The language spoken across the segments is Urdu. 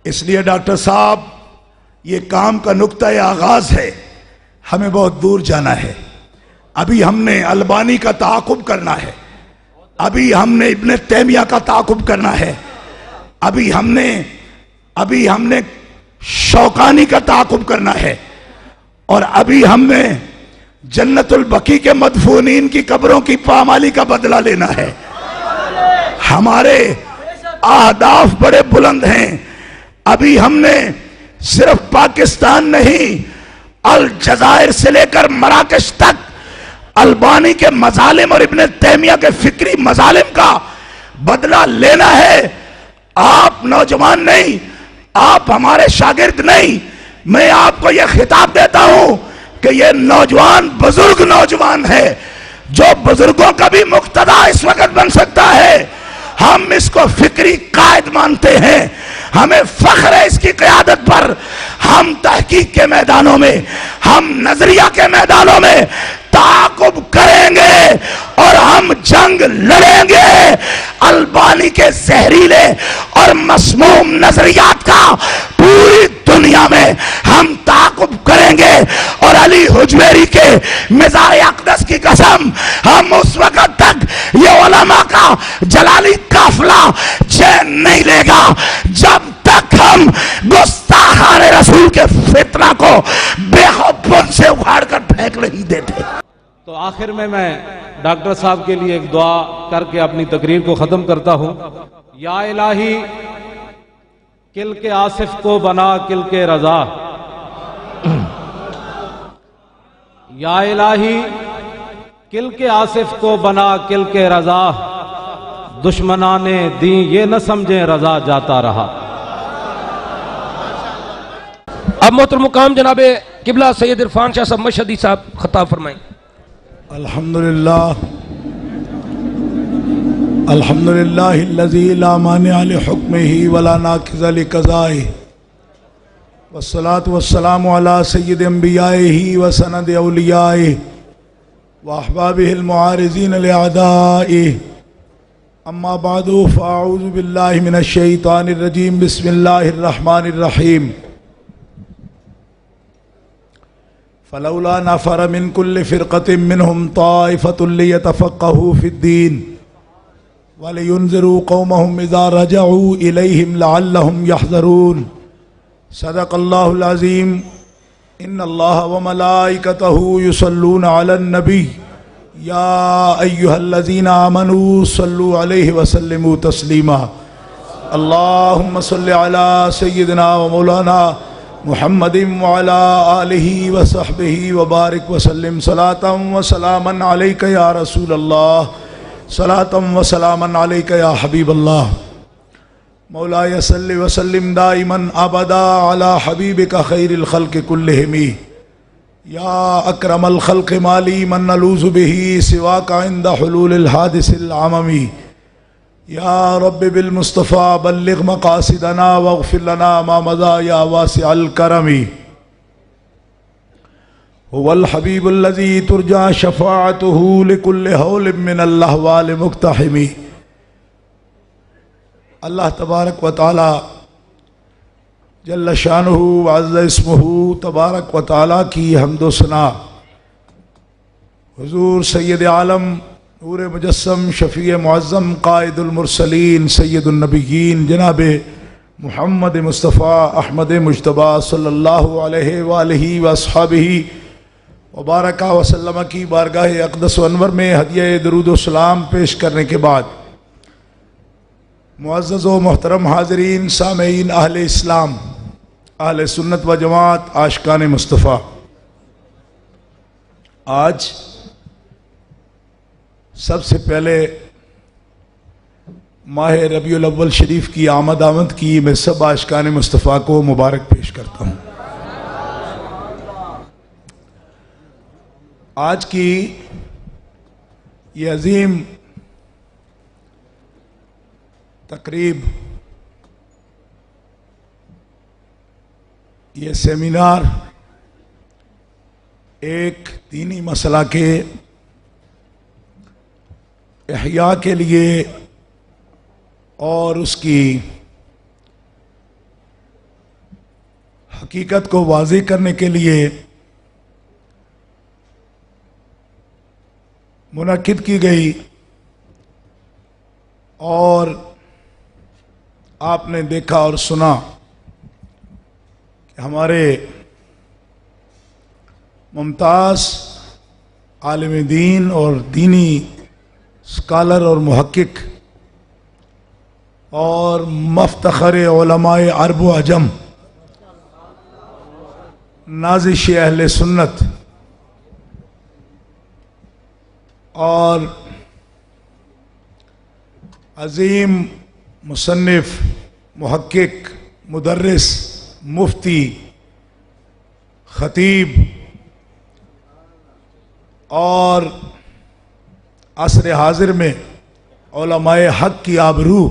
اس لیے ڈاکٹر صاحب یہ کام کا نقطہ آغاز ہے، ہمیں بہت دور جانا ہے۔ ابھی ہم نے البانی کا تعاقب کرنا ہے، ابھی ہم نے ابن تیمیہ کا تعاقب کرنا ہے، ابھی ہم نے شوکانی کا تعاقب کرنا ہے، اور ابھی ہم نے جنت البقیع کے مدفونین کی قبروں کی پامالی کا بدلہ لینا ہے۔ ہمارے اہداف بڑے بلند ہیں۔ ابھی ہم نے صرف پاکستان نہیں، الجزائر سے لے کر مراکش تک البانی کے مظالم اور ابن تیمیہ کے فکری مظالم کا بدلہ لینا ہے۔ آپ نوجوان نہیں، آپ ہمارے شاگرد نہیں، میں آپ کو یہ خطاب دیتا ہوں کہ یہ نوجوان بزرگ نوجوان ہے، جو بزرگوں کا بھی مقتدی اس وقت بن سکتا ہے۔ ہم اس کو فکری قائد مانتے ہیں، ہمیں فخر ہے اس کی قیادت پر۔ ہم تحقیق کے میدانوں میں، ہم نظریہ کے میدانوں میں تعاقب کریں گے اور ہم جنگ لڑیں گے۔ البانی کے زہریلے اور مسموم نظریات کا پوری دنیا میں ہم تعاقب کریں گے، اور علی حجویری کے مزار اقدس کی قسم، ہم اس وقت تک یہ علماء کا جلالی قافلہ چین نہیں لے گا جب تک ہم گستاخان رسول کے فتنہ کو بے حبن سے اکھاڑ کر پھینک نہیں دیتے۔ تو آخر میں ڈاکٹر صاحب کے لیے ایک دعا کر کے اپنی تقریر کو ختم کرتا ہوں۔ یا الہی کل کے آصف کو بنا کل کے رضا، یا الہی کل کے آصف کو بنا کل کے رضا، دشمنان دین یہ نہ سمجھیں رضا جاتا رہا۔ اب محترم مقام جناب قبلہ سید عرفان شاہ صاحب مشہدی صاحب خطاب فرمائیں۔ الحمدللہ الذی لا مانع لحکمہ ولا ناقض لقضائہ، والصلاة والسلام علی سید انبیائہ وسند اولیائہ واحبابہ المعارضین لأعدائہ، اما بعد فاعوذ باللہ من الشیطان الرجیم، بسم اللہ الرحمن الرحیم۔ فلولا نفر من كل فرقة منهم طائفة ليتفقهوا في الدين ولينذروا قومهم إذا رجعوا إليهم لعلهم يحذرون۔ صدق الله العظيم۔ إن الله وملائكته يصلون على النبي يا أيها الذين آمنوا صلوا عليه وسلموا تسليما۔ اللهم صل على سيدنا ومولانا محمد وعلى آلہ وصحبہ وبارک وسلم۔ صلاة وسلاما علیک یا رسول اللہ، صلاة وسلاما علیک یا حبیب اللہ۔ مولاي صل وسلم دائما ابدا على حبیبک خیر الخلق کلہم، یا اکرم الخلق ما لی من نلوذ بہ سواک عند حلول الحادث العممی۔ یا رب بالمصطفى بلغ مقاصدنا واغفر لنا ما مضى یا واسع الکرم۔ هو الحبیب الذی ترجى شفاعته لكل ہول من الاحوال مقتحم۔ اللہ تبارک و تعالی جل شانہ وعز اسمہ تبارک و تعالی کی حمد و ثنا حضور سید عالم نور مجسم شفیع معظم قائد المرسلین سید النبیین جناب محمد مصطفیٰ احمد مجتبیٰ صلی اللہ علیہ وآلہ واصحابہ وبارک وسلم کی بارگاہ اقدس و انور میں ہدیہ درود و سلام پیش کرنے کے بعد، معزز و محترم حاضرین، سامعین، اہل اسلام، اہل سنت و جماعت، عاشقان مصطفیٰ، آج سب سے پہلے ماہ ربیع الاول شریف کی آمد کی میں سب عاشقان مصطفیٰ کو مبارک پیش کرتا ہوں۔ آج کی یہ عظیم تقریب، یہ سیمینار ایک دینی مسئلہ کے احیاء کے لیے اور اس کی حقیقت کو واضح کرنے کے لیے منعقد کی گئی اور آپ نے دیکھا اور سنا کہ ہمارے ممتاز عالم دین اور دینی اسکالر اور محقق اور مفتخر علماء عرب و عجم نازش اہل سنت اور عظیم مصنف محقق مدرس مفتی خطیب اور عصر حاضر میں علماء حق کی آبرو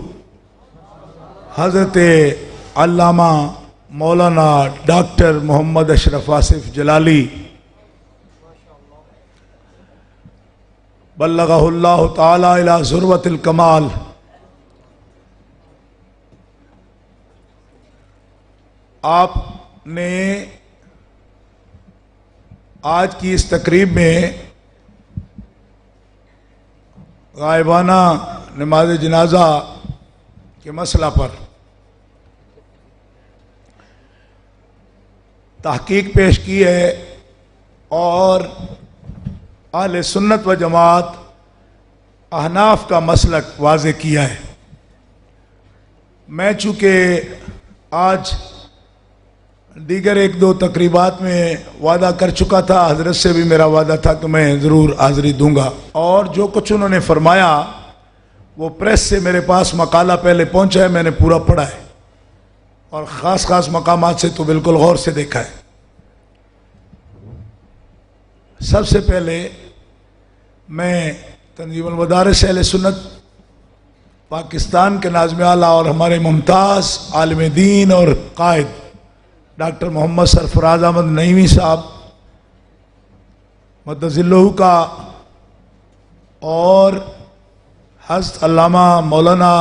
حضرت علامہ مولانا ڈاکٹر محمد اشرف آصف جلالی بلغہ اللہ تعالی الی ذروۃ الکمال آپ نے آج کی اس تقریب میں غائبانہ نماز جنازہ کے مسئلہ پر تحقیق پیش کی ہے اور اہل سنت و جماعت احناف کا مسلک واضح کیا ہے۔ میں چونکہ آج دیگر ایک دو تقریبات میں وعدہ کر چکا تھا، حضرت سے بھی میرا وعدہ تھا کہ میں ضرور حاضری دوں گا، اور جو کچھ انہوں نے فرمایا وہ پریس سے میرے پاس مقالہ پہلے پہنچا ہے، میں نے پورا پڑھا ہے اور خاص خاص مقامات سے تو بالکل غور سے دیکھا ہے۔ سب سے پہلے میں تنظیم المدارس اہل سنت پاکستان کے ناظم اعلیٰ اور ہمارے ممتاز عالم دین اور قائد ڈاکٹر محمد سرفراز احمد نعیمی صاحب مدظ اللہ کا اور حضرت علامہ مولانا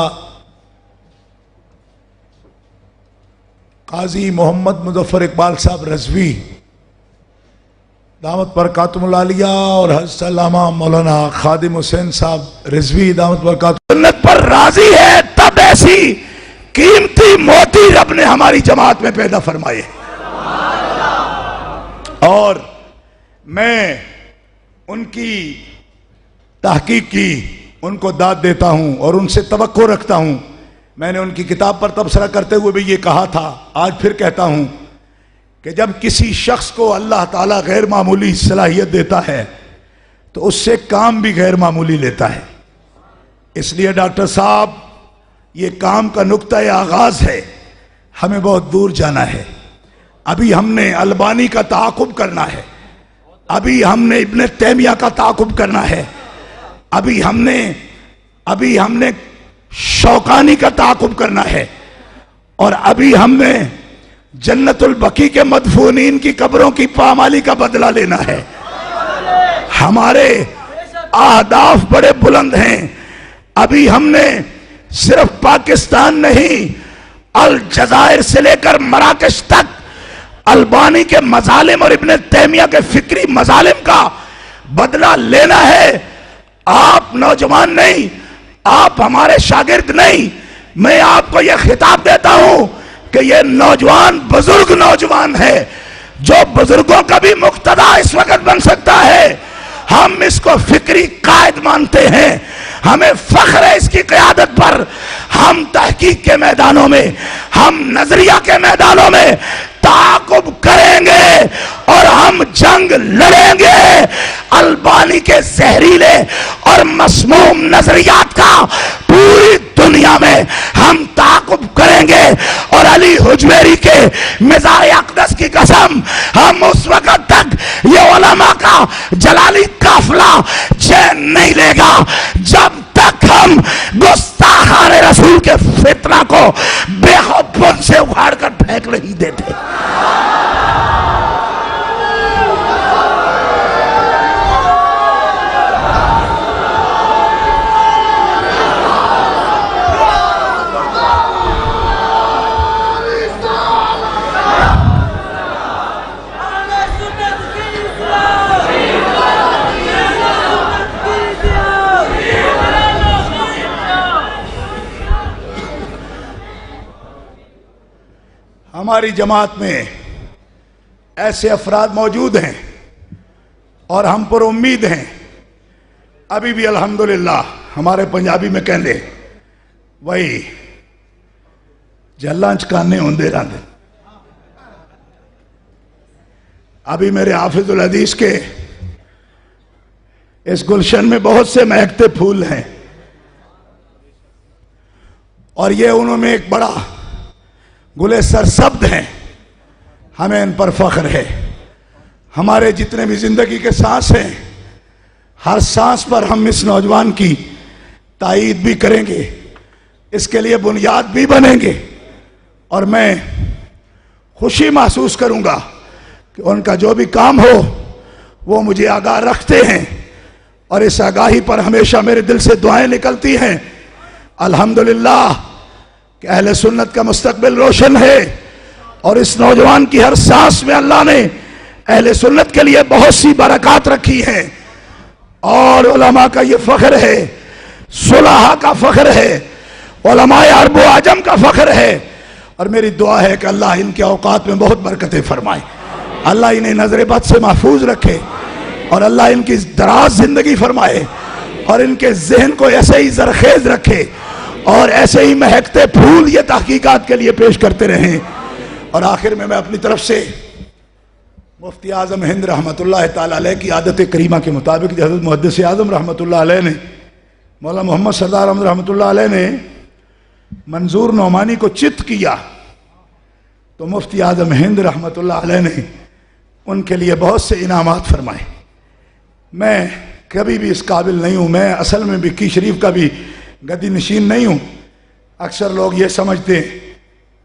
قاضی محمد مظفر اقبال صاحب رضوی دامت برکاتہم العالیہ اور حضرت علامہ مولانا خادم حسین صاحب رضوی دامت برکاتہم سنت پر راضی ہے، تب ایسی قیمتی موتی رب نے ہماری جماعت میں پیدا فرمائے، اور میں ان کی تحقیق کی ان کو داد دیتا ہوں اور ان سے توقع رکھتا ہوں۔ میں نے ان کی کتاب پر تبصرہ کرتے ہوئے بھی یہ کہا تھا، آج پھر کہتا ہوں کہ جب کسی شخص کو اللہ تعالیٰ غیر معمولی صلاحیت دیتا ہے تو اس سے کام بھی غیر معمولی لیتا ہے۔ اس لیے ڈاکٹر صاحب یہ کام کا نقطۂ آغاز ہے، ہمیں بہت دور جانا ہے۔ ابھی ہم نے البانی کا تعاقب کرنا ہے، ابھی ہم نے ابن تیمیہ کا تعاقب کرنا ہے، ابھی ہم نے شوکانی کا تعاقب کرنا ہے، اور ابھی ہم نے جنت البقیع کے مدفونین کی قبروں کی پامالی کا بدلہ لینا ہے۔ ہمارے اہداف بڑے بلند ہیں۔ ابھی ہم نے صرف پاکستان نہیں، الجزائر سے لے کر مراکش تک البانی کے مظالم اور ابن تیمیہ کے فکری مظالم کا بدلہ لینا ہے۔ آپ نوجوان نہیں، آپ ہمارے شاگرد نہیں، میں آپ کو یہ خطاب دیتا ہوں کہ یہ نوجوان بزرگ نوجوان ہے، جو بزرگوں کا بھی مقتدی اس وقت بن سکتا ہے۔ ہم اس کو فکری قائد مانتے ہیں، ہمیں فخر ہے اس کی قیادت پر۔ ہم تحقیق کے میدانوں میں، ہم نظریہ کے میدانوں میں تعاقب کریں گے اور ہم جنگ لڑیں گے۔ البانی کے زہریلے اور مسموم نظریات کا پوری دنیا میں ہم تعاقب کریں گے، اور علی حجویری کے مزار اقدس کی قسم، ہم اس وقت تک یہ علماء کا جلالی قافلہ چین نہیں لے گا جب تک ہم گستاخان رسول کے فتنہ کو بے خود پن سے اکھاڑ کر پھینک نہیں دیتے۔ ہماری جماعت میں ایسے افراد موجود ہیں اور ہم پر امید ہیں. ابھی بھی الحمدللہ ہمارے پنجابی میں کہندے وہی جلاں چکانے ہوندے رہندے. ابھی میرے حافظ الحدیث کے اس گلشن میں بہت سے مہکتے پھول ہیں اور یہ انہوں میں ایک بڑا گلے سرسبد ہیں. ہمیں ان پر فخر ہے. ہمارے جتنے بھی زندگی کے سانس ہیں ہر سانس پر ہم اس نوجوان کی تائید بھی کریں گے, اس کے لیے بنیاد بھی بنیں گے, اور میں خوشی محسوس کروں گا کہ ان کا جو بھی کام ہو وہ مجھے آگاہ رکھتے ہیں اور اس آگاہی پر ہمیشہ میرے دل سے دعائیں نکلتی ہیں. الحمدللہ کہ اہل سنت کا مستقبل روشن ہے اور اس نوجوان کی ہر سانس میں اللہ نے اہل سنت کے لیے بہت سی برکات رکھی ہیں, اور علماء کا یہ فخر ہے, صلحاء کا فخر ہے, علماء عرب و عجم کا فخر ہے. اور میری دعا ہے کہ اللہ ان کے اوقات میں بہت برکتیں فرمائے, اللہ انہیں نظر بد سے محفوظ رکھے, اور اللہ ان کی دراز زندگی فرمائے, اور ان کے ذہن کو ایسے ہی زرخیز رکھے, اور ایسے ہی مہکتے پھول یہ تحقیقات کے لیے پیش کرتے رہیں. اور آخر میں اپنی طرف سے مفتی اعظم ہند رحمۃ اللہ تعالی علیہ کی عادت کریمہ کے مطابق حضرت محدث اعظم رحمۃ اللہ علیہ نے, مولانا محمد سردار احمد رحمۃ اللہ علیہ نے منظور نعمانی کو چت کیا تو مفتی اعظم ہند رحمۃ اللہ علیہ نے ان کے لیے بہت سے انعامات فرمائے. میں کبھی بھی اس قابل نہیں ہوں, میں اصل میں بکی شریف کا بھی گدی نشین نہیں ہوں. اکثر لوگ یہ سمجھتے ہیں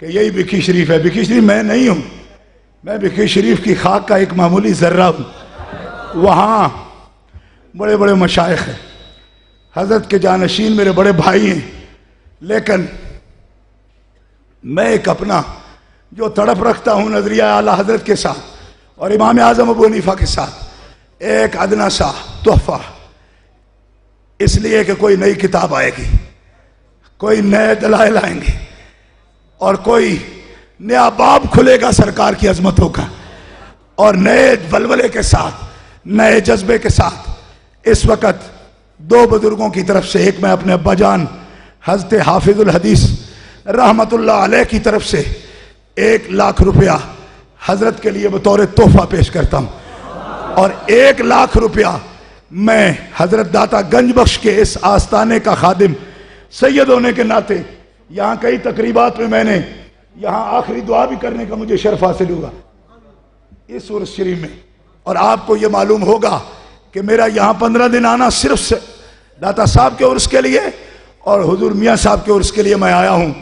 کہ یہی بکی شریف ہے. بکی شریف میں نہیں ہوں, میں بکی شریف کی خاک کا ایک معمولی ذرہ ہوں. وہاں بڑے بڑے مشائخ ہیں, حضرت کے جانشین میرے بڑے بھائی ہیں, لیکن میں ایک اپنا جو تڑپ رکھتا ہوں نظریہ اعلیٰ حضرت کے ساتھ اور امام اعظم ابو حنیفہ کے ساتھ, ایک ادنا سا تحفہ, اس لیے کہ کوئی نئی کتاب آئے گی, کوئی نئے دلائل آئیں گے, اور کوئی نیا باب کھلے گا سرکار کی عظمتوں کا, اور نئے ولولے کے ساتھ, نئے جذبے کے ساتھ. اس وقت دو بزرگوں کی طرف سے, ایک میں اپنے ابا جان حضرت حافظ الحدیث رحمت اللہ علیہ کی طرف سے 1,00,000 روپیہ حضرت کے لیے بطور تحفہ پیش کرتا ہوں, اور 1,00,000 روپیہ میں حضرت داتا گنج بخش کے اس آستانے کا خادم سید ہونے کے ناطے یہاں کئی تقریبات میں نے یہاں آخری دعا بھی کرنے کا مجھے شرف حاصل ہوا اس عرس شریف میں. اور آپ کو یہ معلوم ہوگا کہ میرا یہاں 15 دن آنا صرف داتا صاحب کے عرس کے لیے اور حضور میاں صاحب کے عرس کے لیے میں آیا ہوں.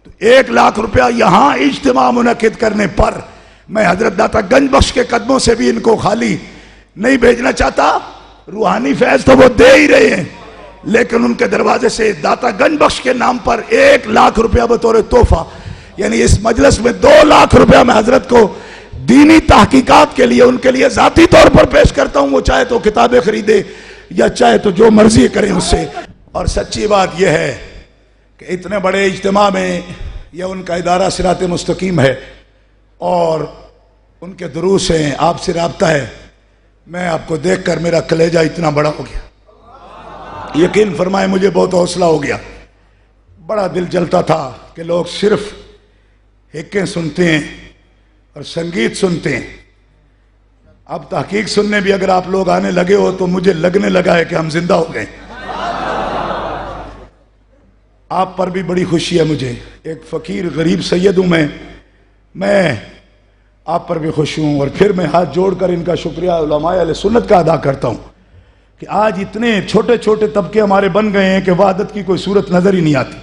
تو 1,00,000 روپیہ یہاں اجتماع منعقد کرنے پر میں حضرت داتا گنج بخش کے قدموں سے بھی ان کو خالی نہیں بھیجنا چاہتا. روحانی فیض تو وہ دے ہی رہے ہیں, لیکن ان کے دروازے سے داتا گنج بخش کے نام پر 1,00,000 روپیہ بطور تحفہ, یعنی اس مجلس میں 2,00,000 روپیہ میں حضرت کو دینی تحقیقات کے لیے ان کے لیے ذاتی طور پر پیش کرتا ہوں. وہ چاہے تو کتابیں خریدے یا چاہے تو جو مرضی کریں اس سے. اور سچی بات یہ ہے کہ اتنے بڑے اجتماع میں یہ ان کا ادارہ صراط مستقیم ہے اور ان کے دروس ہیں, آپ سے رابطہ ہے. میں آپ کو دیکھ کر میرا کلیجہ اتنا بڑا ہو گیا, یقین فرمائے مجھے بہت حوصلہ ہو گیا. بڑا دل جلتا تھا کہ لوگ صرف حکیں سنتے ہیں اور سنگیت سنتے ہیں. اب تحقیق سننے بھی اگر آپ لوگ آنے لگے ہو تو مجھے لگنے لگا ہے کہ ہم زندہ ہو گئے. آپ پر بھی بڑی خوشی ہے مجھے, ایک فقیر غریب سید ہوں میں آپ پر بھی خوش ہوں. اور پھر میں ہاتھ جوڑ کر ان کا شکریہ علماء اہل سنت کا ادا کرتا ہوں کہ آج اتنے چھوٹے چھوٹے طبقے ہمارے بن گئے ہیں کہ وحدت کی کوئی صورت نظر ہی نہیں آتی.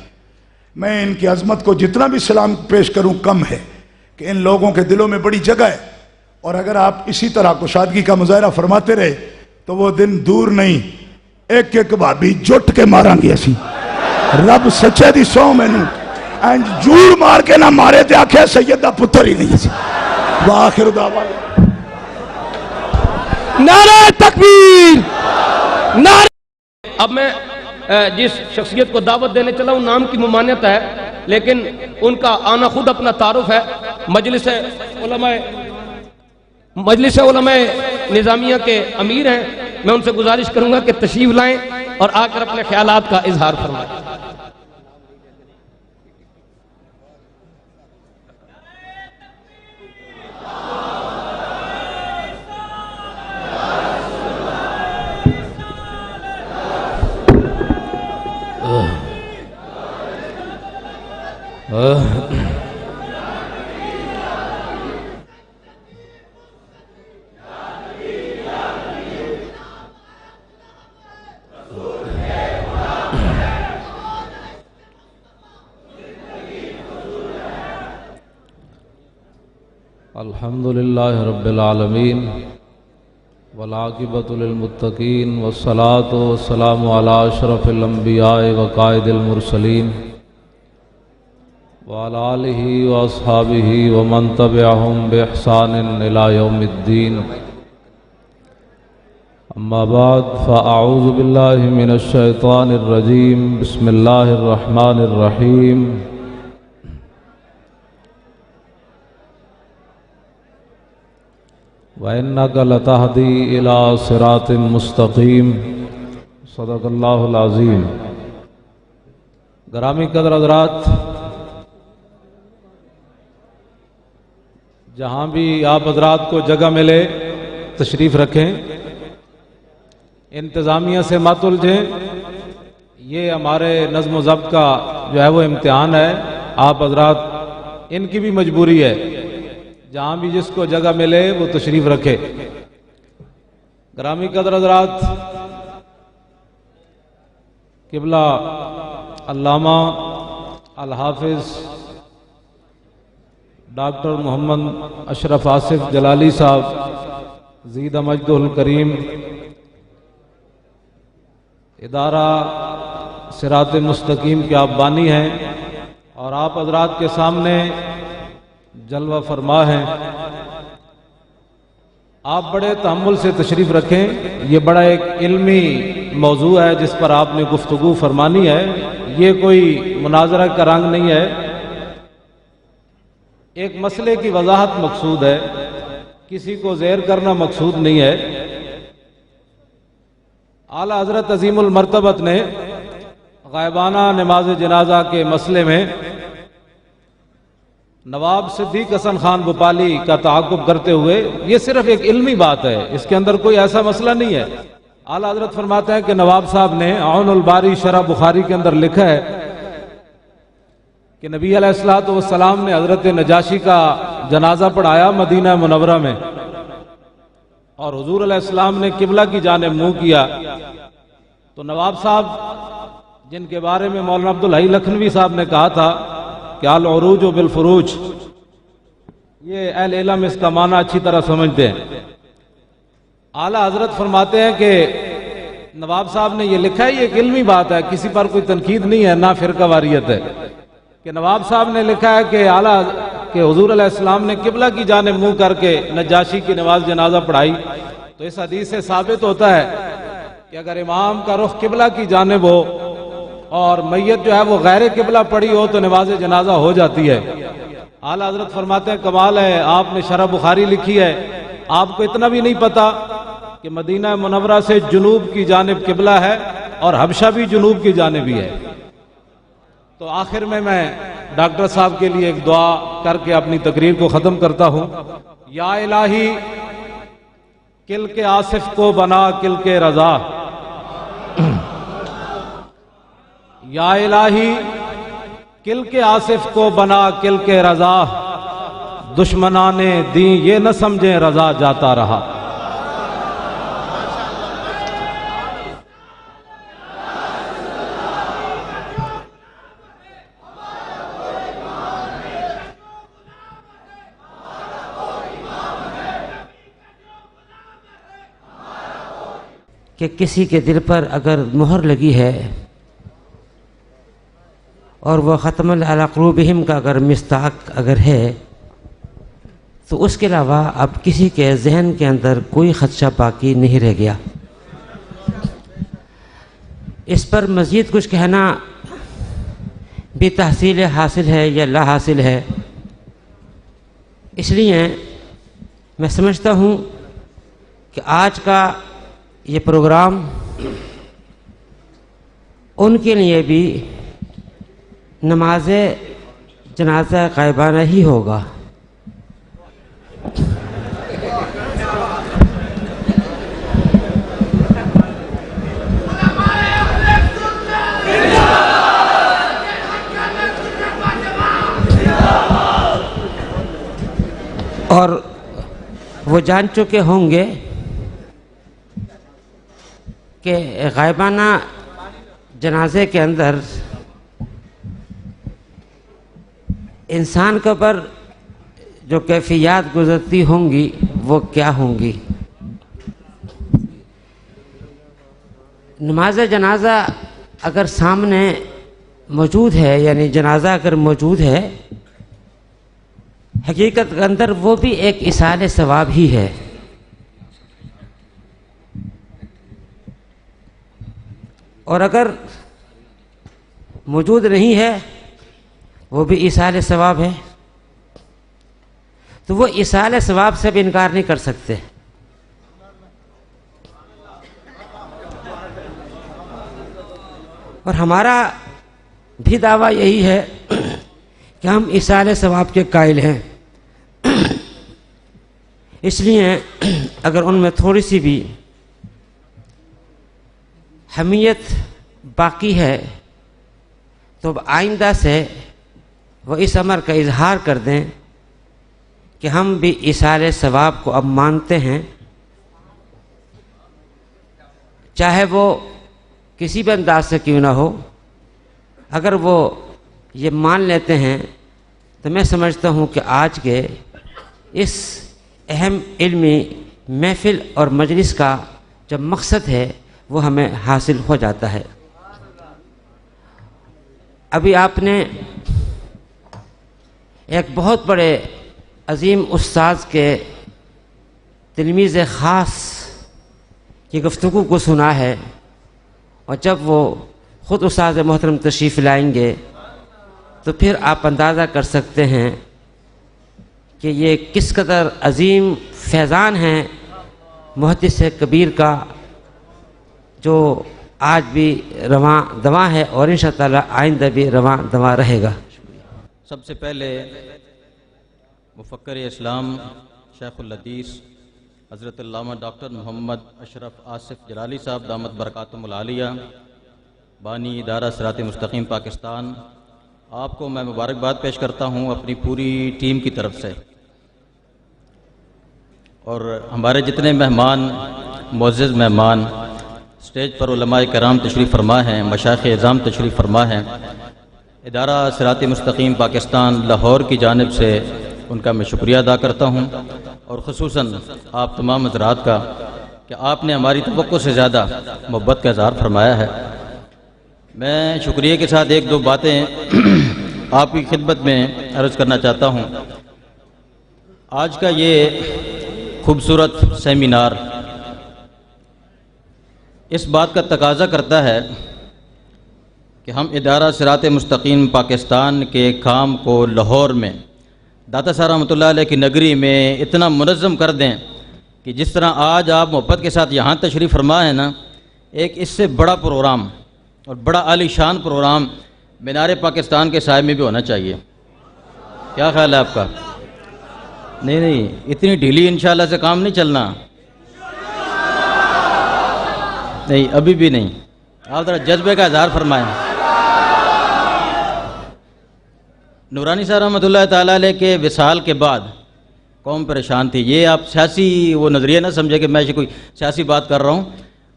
میں ان کی عظمت کو جتنا بھی سلام پیش کروں کم ہے کہ ان لوگوں کے دلوں میں بڑی جگہ ہے. اور اگر آپ اسی طرح کشادگی کا مظاہرہ فرماتے رہے تو وہ دن دور نہیں, ایک ایک بابی جٹ کے مارا گیا سی. رب سچے دی سو مینوں انج جوڑ مار کے نہ مارے تے آکھے سید دا پتر ہی نہیں سی. وآخر دعوانا نعرہ تکبیر, نعرہ. اب میں جس شخصیت کو دعوت دینے چلا ہوں نام کی ممانعت ہے, لیکن ان کا آنا خود اپنا تعارف ہے. مجلس علماء نظامیہ کے امیر ہیں، میں ان سے گزارش کروں گا کہ تشریف لائیں اور آ کر اپنے خیالات کا اظہار فرمائیں۔ الحمدللہ رب العالمین والعاقبۃ للمتقین والصلاۃ والسلام علی اشرف الانبیاء وقائد المرسلین وعلی آلہ واصحابہ ومن تبعہم بإحسان الی یوم الدین، اما بعد فاعوذ باللہ من الشیطان الرجیم، بسم اللہ الرحمن الرحیم۔ وَإِنَّكَ لَتَهْدِي إِلَىٰ صِرَاطٍ مُسْتَقِيمٍ، صدق اللہ العظیم۔ گرامی قدر حضرات، جہاں بھی آپ حضرات کو جگہ ملے تشریف رکھیں، انتظامیہ سے مت الجھیں، یہ ہمارے نظم و ضبط کا جو ہے وہ امتحان ہے، آپ حضرات ان کی بھی مجبوری ہے، جہاں بھی جس کو جگہ ملے وہ تشریف رکھے۔ گرامی قدر حضرات، قبلہ علامہ الحافظ ڈاکٹر محمد اشرف آصف جلالی صاحب زیدہ مجدہ الکریم، ادارہ صراط مستقیم کے آپ بانی ہیں اور آپ حضرات کے سامنے جلوہ فرما ہیں۔ آپ بڑے تحمل سے تشریف رکھیں، یہ بڑا ایک علمی موضوع ہے جس پر آپ نے گفتگو فرمانی ہے، یہ کوئی مناظرہ کا رنگ نہیں ہے، ایک مسئلے کی وضاحت مقصود ہے، کسی کو زیر کرنا مقصود نہیں ہے۔ اعلیٰ حضرت عظیم المرتبت نے غائبانہ نماز جنازہ کے مسئلے میں نواب صدیق حسن خان بھوپالی کا تعاقب کرتے ہوئے، یہ صرف ایک علمی بات ہے، اس کے اندر کوئی ایسا مسئلہ نہیں ہے۔ اعلیٰ حضرت فرماتے ہیں کہ نواب صاحب نے عون الباری شرح بخاری کے اندر لکھا ہے کہ نبی علیہ الصلوۃ والسلام نے حضرت نجاشی کا جنازہ پڑھایا مدینہ منورہ میں، اور حضور علیہ السلام نے قبلہ کی جانب منہ کیا، تو نواب صاحب جن کے بارے میں مولانا عبدالحی لکھنوی صاحب نے کہا تھا کہ العروج بالفروج، یہ اہل علم اس کا معنی اچھی طرح سمجھتے ہیں۔ اعلیٰ حضرت فرماتے ہیں کہ نواب صاحب نے یہ لکھا ہے، یہ ایک علمی بات ہے، کسی پر کوئی تنقید نہیں ہے، نہ فرقہ واریت ہے، کہ نواب صاحب نے لکھا ہے کہ حضور علیہ السلام نے قبلہ کی جانب منہ کر کے نجاشی کی نماز جنازہ پڑھائی، تو اس حدیث سے ثابت ہوتا ہے کہ اگر امام کا رخ قبلہ کی جانب ہو اور میت جو ہے وہ غیر قبلہ پڑی ہو تو نماز جنازہ ہو جاتی ہے۔ اعلیٰ حضرت فرماتے ہیں کمال ہے، آپ نے شرح بخاری لکھی ہے، آپ کو اتنا بھی نہیں پتا کہ مدینہ منورہ سے جنوب کی جانب قبلہ ہے اور حبشہ بھی جنوب کی جانب ہی ہے۔ تو آخر میں ڈاکٹر صاحب کے لیے ایک دعا کر کے اپنی تقریر کو ختم کرتا ہوں۔ یا الہی کل کے آصف کو بنا کل کے رضا، یا الہی کل کے آصف کو بنا کل کے رضا، دشمنان دین یہ نہ سمجھیں رضا جاتا رہا۔ کہ کسی کے دل پر اگر مہر لگی ہے اور وہ ختم علی قلوبہم کا اگر مصداق اگر ہے، تو اس کے علاوہ اب کسی کے ذہن کے اندر کوئی خدشہ باقی نہیں رہ گیا۔ اس پر مزید کچھ کہنا بھی تحصیل حاصل ہے یا لا حاصل ہے، اس لیے میں سمجھتا ہوں کہ آج کا یہ پروگرام ان کے لیے بھی نماز جنازہ غائبانہ ہی ہوگا. اور وہ جان چکے ہوں گے کہ غائبانہ جنازے کے اندر انسان کے اوپر جو کیفیات گزرتی ہوں گی وہ کیا ہوں گی. نماز جنازہ اگر سامنے موجود ہے، یعنی جنازہ اگر موجود ہے، حقیقت کے اندر وہ بھی ایک ایصال ثواب ہی ہے. اور اگر موجود نہیں ہے وہ بھی ایصال ثواب ہے. تو وہ ایصال ثواب سے بھی انکار نہیں کر سکتے. اور ہمارا بھی دعویٰ یہی ہے کہ ہم ایصال ثواب کے قائل ہیں. اس لیے اگر ان میں تھوڑی سی بھی حمیت باقی ہے تو آئندہ سے وہ اس امر کا اظہار کر دیں کہ ہم بھی ایصال ثواب کو اب مانتے ہیں، چاہے وہ کسی بھی انداز سے کیوں نہ ہو. اگر وہ یہ مان لیتے ہیں تو میں سمجھتا ہوں کہ آج کے اس اہم علمی محفل اور مجلس کا جو مقصد ہے وہ ہمیں حاصل ہو جاتا ہے. ابھی آپ نے ایک بہت بڑے عظیم استاذ کے تلمیذ خاص کی گفتگو کو سنا ہے، اور جب وہ خود استاذ محترم تشریف لائیں گے تو پھر آپ اندازہ کر سکتے ہیں کہ یہ کس قدر عظیم فیضان ہیں محدث کبیر کا، جو آج بھی رواں دواں ہے اور انشاءاللہ آئندہ بھی رواں دواں رہے گا. سب سے پہلے مفکر اسلام شیخ الحدیث حضرت علامہ ڈاکٹر محمد اشرف آصف جلالی صاحب دامت برکاتہم العالیہ، بانی ادارہ صراط مستقیم پاکستان، آپ کو میں مبارکباد پیش کرتا ہوں اپنی پوری ٹیم کی طرف سے. اور ہمارے جتنے مہمان، معزز مہمان، اسٹیج پر علماء کرام تشریف فرما ہیں، مشائخ اعظام تشریف فرما ہیں، ادارہ صراط مستقیم پاکستان لاہور کی جانب سے ان کا میں شکریہ ادا کرتا ہوں، اور خصوصاً آپ تمام حضرات کا کہ آپ نے ہماری توقع سے زیادہ محبت کا اظہار فرمایا ہے. میں شکریہ کے ساتھ ایک دو باتیں آپ کی خدمت میں عرض کرنا چاہتا ہوں. آج کا یہ خوبصورت سیمینار اس بات کا تقاضا کرتا ہے کہ ہم ادارہ صراط مستقیم پاکستان کے کام کو لاہور میں داتا صاحب رحمۃ اللہ علیہ کی نگری میں اتنا منظم کر دیں کہ جس طرح آج آپ محبت کے ساتھ یہاں تشریف فرما ہے نا، ایک اس سے بڑا پروگرام اور بڑا عالی شان پروگرام مینار پاکستان کے سائے میں بھی ہونا چاہیے. کیا خیال ہے آپ کا؟ نہیں، اتنی ڈھیلی انشاءاللہ سے کام نہیں چلنا. نہیں، ابھی بھی نہیں. آپ ذرا جذبے کا اظہار فرمائیں. نورانی صاحب رحمۃ اللہ تعالیٰ علیہ کے وصال کے بعد قوم پریشان تھی. یہ آپ سیاسی وہ نظریہ نہ سمجھے کہ میں کوئی سیاسی بات کر رہا ہوں.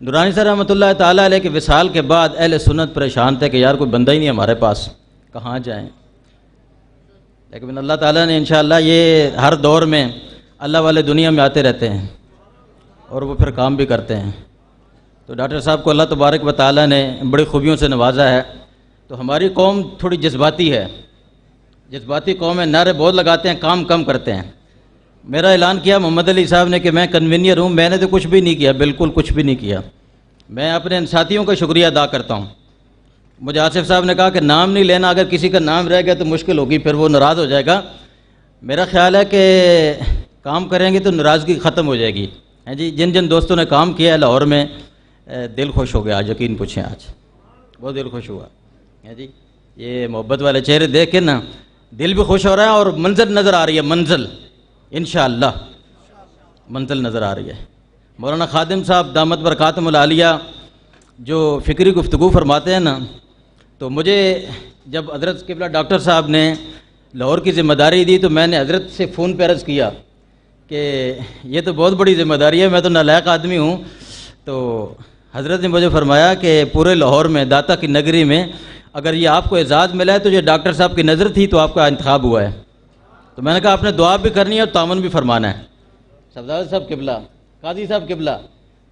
نورانی صاحب رحمۃ اللہ تعالیٰ علیہ کے وصال کے بعد اہل سنت پریشان تھے کہ یار کوئی بندہ ہی نہیں ہمارے پاس، کہاں جائیں. لیکن اللہ تعالیٰ نے انشاءاللہ یہ ہر دور میں اللہ والے دنیا میں آتے رہتے ہیں اور وہ پھر کام بھی کرتے ہیں. تو ڈاکٹر صاحب کو اللہ تبارک و تعالیٰ نے بڑی خوبیوں سے نوازا ہے. تو ہماری قوم تھوڑی جذباتی ہے، جذباتی قوم ہے، نعرے بہت لگاتے ہیں، کام کم کرتے ہیں. میرا اعلان کیا محمد علی صاحب نے کہ میں کنوینئر ہوں، میں نے تو کچھ بھی نہیں کیا، بالکل کچھ بھی نہیں کیا. میں اپنے ان ساتھیوں کا شکریہ ادا کرتا ہوں. مجھے آصف صاحب نے کہا کہ نام نہیں لینا، اگر کسی کا نام رہ گیا تو مشکل ہوگی، پھر وہ ناراض ہو جائے گا. میرا خیال ہے کہ کام کریں گے تو ناراضگی ختم ہو جائے گی. ہیں جی, جن جن دوستوں نے کام کیا ہے لاہور میں, دل خوش ہو گیا آج, یقین پوچھیں آج بہت دل خوش ہوا. ہیں جی, یہ محبت والے چہرے دیکھ کے نا دل بھی خوش ہو رہا ہے, اور منزل نظر آ رہی ہے, منزل انشاءاللہ منزل نظر آ رہی ہے. مولانا خادم صاحب دامت برکاتہم العالیہ جو فکری گفتگو فرماتے ہیں نا, تو مجھے جب حضرت قبلہ ڈاکٹر صاحب نے لاہور کی ذمہ داری دی تو میں نے حضرت سے فون پہ عرض کیا کہ یہ تو بہت بڑی ذمہ داری ہے, میں تو نالائق آدمی ہوں. تو حضرت نے مجھے فرمایا کہ پورے لاہور میں, داتا کی نگری میں, اگر یہ آپ کو اعزاز ملا ہے تو یہ ڈاکٹر صاحب کی نظر تھی تو آپ کا انتخاب ہوا ہے. تو میں نے کہا آپ نے دعا بھی کرنی ہے اور تعاون بھی فرمانا ہے. صفدر صاحب قبلہ, قاضی صاحب قبلہ,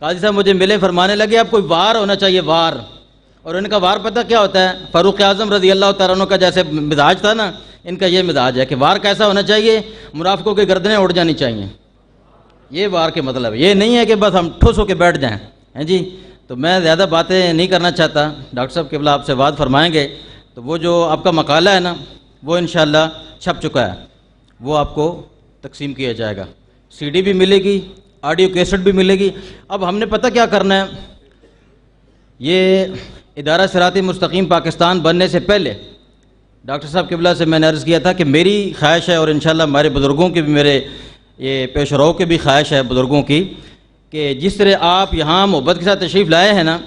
قاضی صاحب مجھے ملے, فرمانے لگے اب کوئی وار ہونا چاہیے, وار. اور ان کا وار پتہ کیا ہوتا ہے؟ فاروق اعظم رضی اللہ تعالیٰ عنہ کا جیسے مزاج تھا نا, ان کا یہ مزاج ہے کہ وار کیسا ہونا چاہیے, منافقوں کی گردنیں اڑ جانی چاہیے. یہ وار کے مطلب ہے, یہ نہیں ہے کہ بس ہم ٹھوس ہو کے بیٹھ جائیں. ہیں جی, تو میں زیادہ باتیں نہیں کرنا چاہتا. ڈاکٹر صاحب قبلہ آپ سے بات فرمائیں گے, تو وہ جو آپ کا مقالہ ہے نا وہ انشاءاللہ چھپ چکا ہے, وہ آپ کو تقسیم کیا جائے گا. سی ڈی بھی ملے گی, آڈیو کیسٹ بھی ملے گی. اب ہم نے پتہ کیا کرنا ہے, یہ ادارہ صراط مستقیم پاکستان بننے سے پہلے ڈاکٹر صاحب قبلہ سے میں نے عرض کیا تھا کہ میری خواہش ہے, اور انشاءاللہ ہمارے بزرگوں کی بھی, میرے یہ پیش رو کی بھی خواہش ہے بزرگوں کی, کہ جس طرح آپ یہاں محبت کے ساتھ تشریف لائے ہیں نا,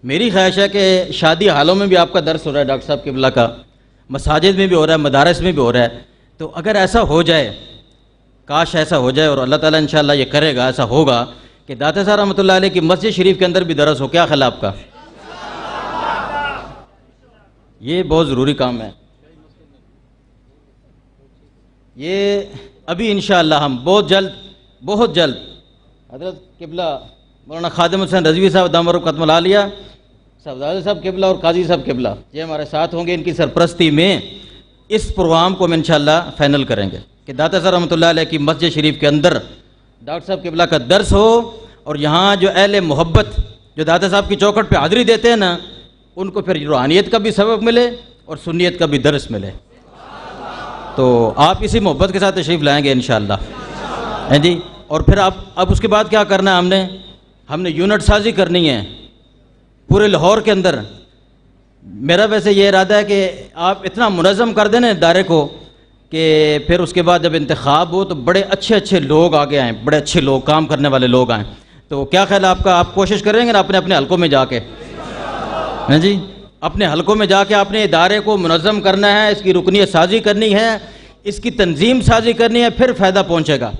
میری خواہش ہے کہ شادی حالوں میں بھی آپ کا درس ہو رہا ہے ڈاکٹر صاحب قبلہ کا, مساجد میں بھی ہو رہا ہے, مدارس میں بھی ہو رہا ہے. تو اگر ایسا ہو جائے, کاش ایسا ہو جائے, اور اللہ تعالیٰ انشاءاللہ یہ کرے گا, ایسا ہوگا کہ داتا صاحب رحمۃ اللہ علیہ کی مسجد شریف کے اندر بھی درس ہو. کیا خیال ہے آپ کا؟ یہ بہت ضروری کام ہے. یہ ابھی انشاءاللہ ہم بہت جلد حضرت قبلہ مولانا خادم حسین رضوی صاحب دامت برکاتہم العالیہ, صفدر صاحب قبلہ اور قاضی صاحب قبلہ یہ ہمارے ساتھ ہوں گے. ان کی سرپرستی میں اس پروگرام کو ہم انشاءاللہ فائنل کریں گے کہ داتا صاحب رحمۃ اللہ علیہ کی مسجد شریف کے اندر ڈاکٹر صاحب قبلہ کا درس ہو, اور یہاں جو اہل محبت جو داتا صاحب کی چوکھٹ پہ حاضری دیتے ہیں نا, ان کو پھر روحانیت کا بھی سبق ملے اور سنیت کا بھی درس ملے. تو آپ اسی محبت کے ساتھ تشریف لائیں گے انشاءاللہ. ہیں جی, اور پھر اب اس کے بعد کیا کرنا ہے, ہم نے یونٹ سازی کرنی ہے پورے لاہور کے اندر. میرا ویسے یہ ارادہ ہے کہ آپ اتنا منظم کر دیں نا ادارے کو کہ پھر اس کے بعد جب انتخاب ہو تو بڑے اچھے لوگ آگے آئیں, بڑے اچھے لوگ, کام کرنے والے لوگ آئیں. تو کیا خیال ہے آپ کا؟ آپ کوشش کریں گے نا اپنے حلقوں میں جا کے؟ ہیں جی, اپنے حلقوں میں جا کے اپنے ادارے کو منظم کرنا ہے, اس کی رکنیت سازی کرنی ہے, اس کی تنظیم سازی کرنی ہے, پھر فائدہ پہنچے گا.